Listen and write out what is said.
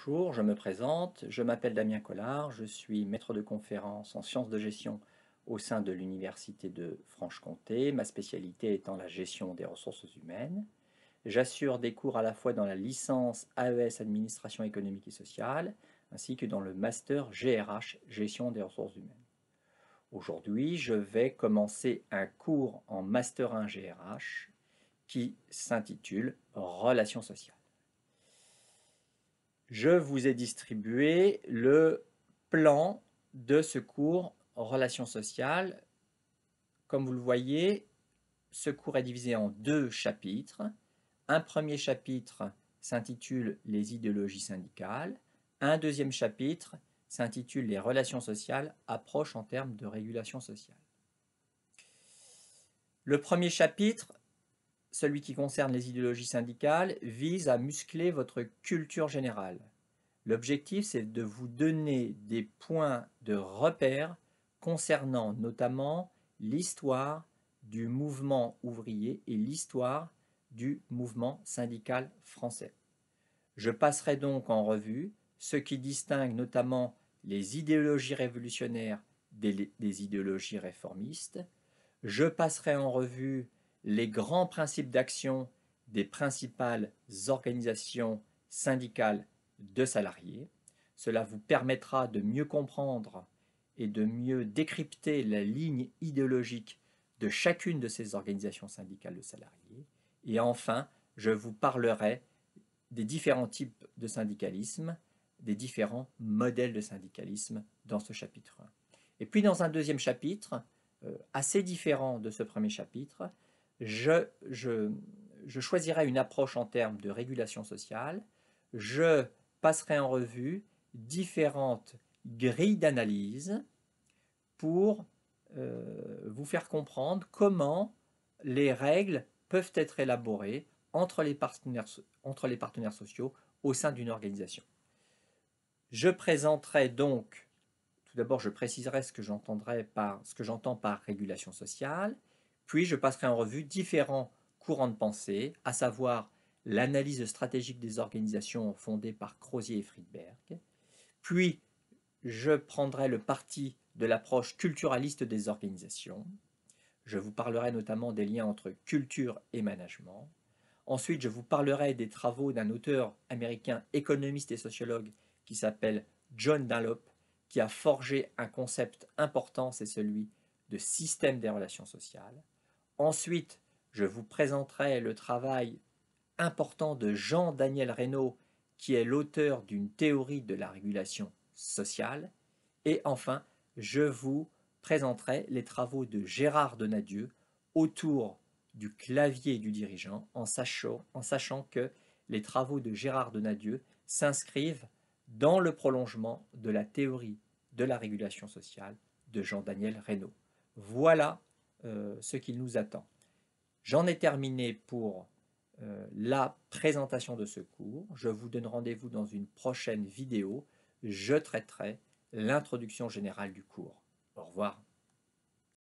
Bonjour, je me présente, je m'appelle Damien Collard, je suis maître de conférence en sciences de gestion au sein de l'Université de Franche-Comté, ma spécialité étant la gestion des ressources humaines. J'assure des cours à la fois dans la licence AES Administration économique et sociale, ainsi que dans le master GRH Gestion des ressources humaines. Aujourd'hui, je vais commencer un cours en master 1 GRH qui s'intitule Relations sociales. Je vous ai distribué le plan de ce cours Relations sociales. Comme vous le voyez, ce cours est divisé en deux chapitres. Un premier chapitre s'intitule Les idéologies syndicales. Un deuxième chapitre s'intitule Les relations sociales, approche en termes de régulation sociale. Le premier chapitre, celui qui concerne les idéologies syndicales, vise à muscler votre culture générale. L'objectif, c'est de vous donner des points de repère concernant notamment l'histoire du mouvement ouvrier et l'histoire du mouvement syndical français. Je passerai donc en revue ce qui distingue notamment les idéologies révolutionnaires des idéologies réformistes. Je passerai en revue les grands principes d'action des principales organisations syndicales de salariés. Cela vous permettra de mieux comprendre et de mieux décrypter la ligne idéologique de chacune de ces organisations syndicales de salariés. Et enfin, je vous parlerai des différents types de syndicalisme, des différents modèles de syndicalisme dans ce chapitre 1. Et puis dans un deuxième chapitre, assez différent de ce premier chapitre, je choisirai une approche en termes de régulation sociale, je passerai en revue différentes grilles d'analyse pour vous faire comprendre comment les règles peuvent être élaborées entre les partenaires sociaux au sein d'une organisation. Je présenterai donc, tout d'abord je préciserai ce que j'entends par régulation sociale, puis je passerai en revue différents courants de pensée, à savoir l'analyse stratégique des organisations fondée par Crozier et Friedberg, puis je prendrai le parti de l'approche culturaliste des organisations, je vous parlerai notamment des liens entre culture et management. Ensuite, je vous parlerai des travaux d'un auteur américain, économiste et sociologue, qui s'appelle John Dunlop, qui a forgé un concept important, c'est celui de système des relations sociales. Ensuite, je vous présenterai le travail important de Jean-Daniel Reynaud, qui est l'auteur d'une théorie de la régulation sociale. Et enfin, je vous présenterai les travaux de Gérard Donadieu autour du clavier du dirigeant, en sachant que les travaux de Gérard Donadieu s'inscrivent dans le prolongement de la théorie de la régulation sociale de Jean-Daniel Reynaud. Voilà ce qu'il nous attend. J'en ai terminé pour la présentation de ce cours. Je vous donne rendez-vous dans une prochaine vidéo. Je traiterai l'introduction générale du cours. Au revoir.